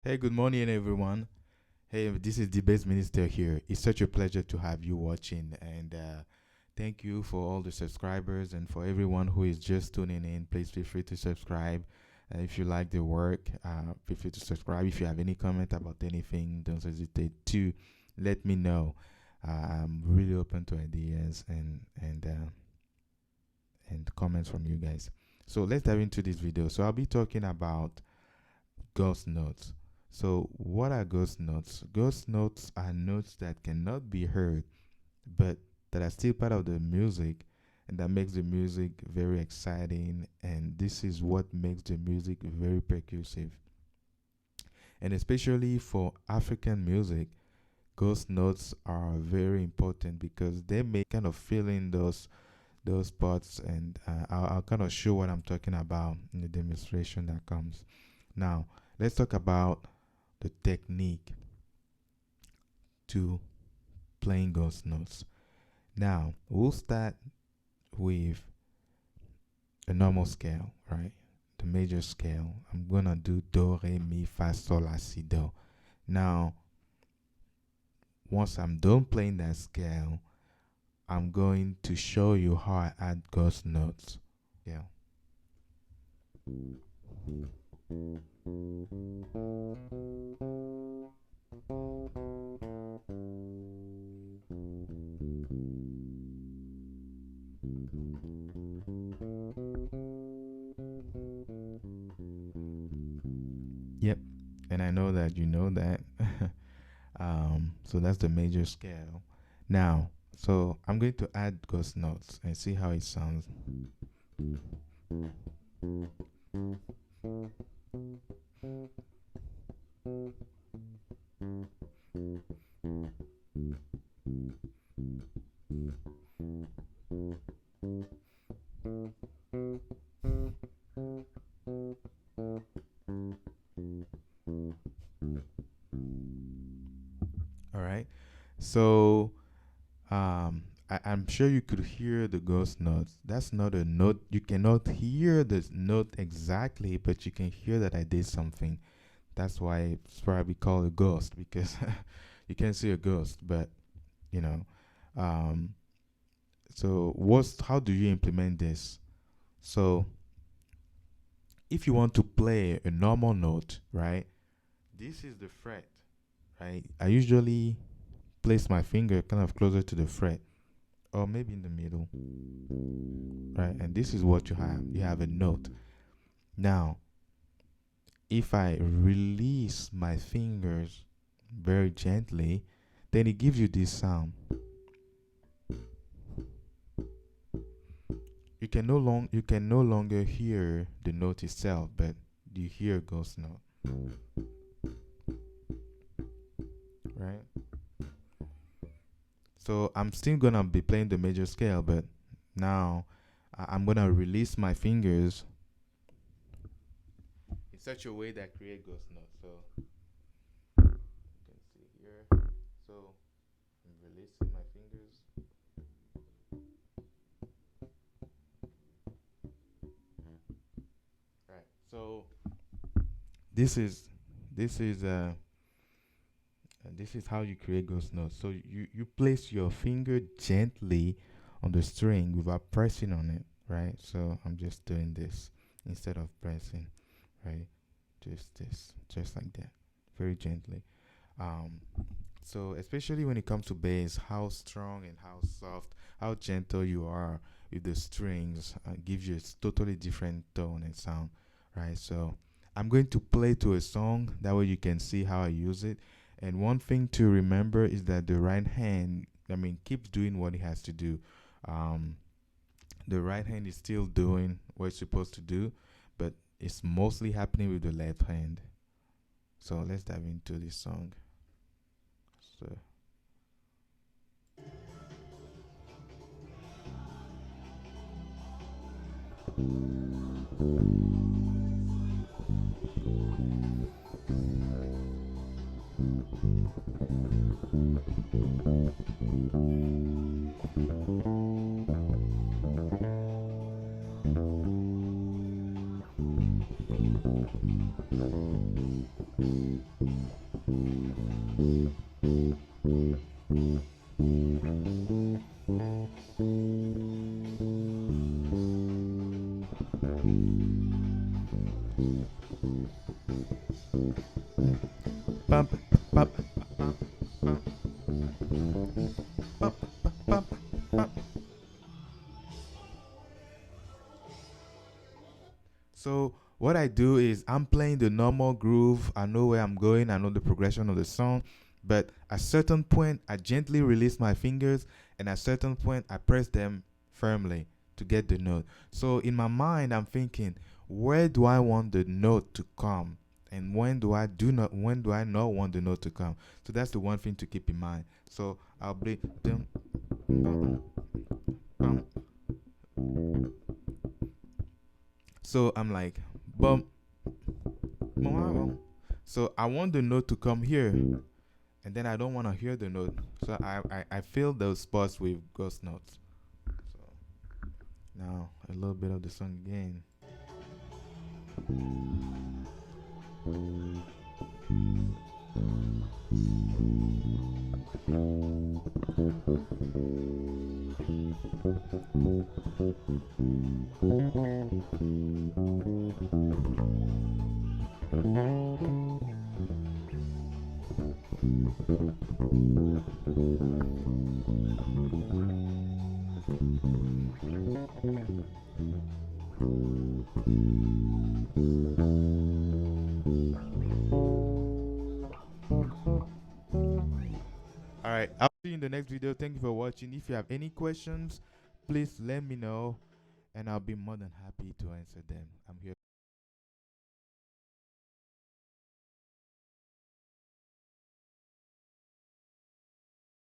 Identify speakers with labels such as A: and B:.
A: Hey, good morning, everyone. Hey, this is the best minister here. It's such a pleasure to have you watching, and thank you for all the subscribers and for everyone who is just tuning in. Please feel free to subscribe. If you like the work, feel free to subscribe. If you have any comment about anything, don't hesitate to let me know. I'm really open to ideas and comments from you guys. So let's dive into this video. So I'll be talking about ghost notes. So, what are ghost notes? Ghost notes are notes that cannot be heard, but that are still part of the music, and that makes the music very exciting. And this is what makes the music very percussive. And especially for African music, ghost notes are very important because they make kind of fill in those parts, and I'll kind of show what I'm talking about in the demonstration that comes. Now, let's talk about the technique to playing ghost notes. Now, we'll start with a normal scale, right? The major scale. I'm gonna do do, re, mi, fa, sol, la, si, do. Now, once I'm done playing that scale, I'm going to show you how I add ghost notes. Yeah. Yep, and I know that you know that. So that's the major scale. Now, so I'm going to add ghost notes and see how it sounds. All right. So I'm sure you could hear the ghost notes. That's not a note. You cannot hear the note exactly, but you can hear that I did something. That's why it's probably called a ghost because you can't see a ghost, but you know. Um, so how do you implement this? So if you want to play a normal note, right? This is the fret, right? I usually place my finger kind of closer to the fret or maybe in the middle, right? And this is what you have. You have a note. Now, if I release my fingers very gently, then it gives you this sound. You can no longer hear the note itself, but you hear a ghost note, right? So I'm still gonna be playing the major scale, but now I'm gonna release my fingers in such a way that create ghost notes. So you can see here. So I'm releasing my fingers. Right. So this is this is uh this is how you create ghost notes. So you place your finger gently on the string without pressing on it, right? So I'm just doing this instead of pressing, right? Just this, just like that, very gently. Um, so especially when it comes to bass, how strong and how soft, how gentle you are with the strings gives you a totally different tone and sound, right? So I'm going to play to a song that way you can see how I use it. And one thing to remember is that the right hand, keeps doing what it has to do. Um, the right hand is still doing what it's supposed to do, but it's mostly happening with the left hand. So let's dive into this song. So Bump, bump, bump, bump, bump, bump. So what I do is I'm playing the normal groove. I know where I'm going. I know the progression of the song. But at certain point, I gently release my fingers, and at certain point, I press them firmly to get the note. So in my mind, I'm thinking, where do I want the note to come, and when do I not want the note to come? So that's the one thing to keep in mind. So I'll play dum, bum, bum. So I'm like bum, bum, bum. So I want the note to come here, and then I don't want to hear the note. So I fill those spots with ghost notes. So now a little bit of the song again. All right, I'll see you in the next video. Thank you for watching. If you have any questions, please let me know, and I'll be more than happy to answer them.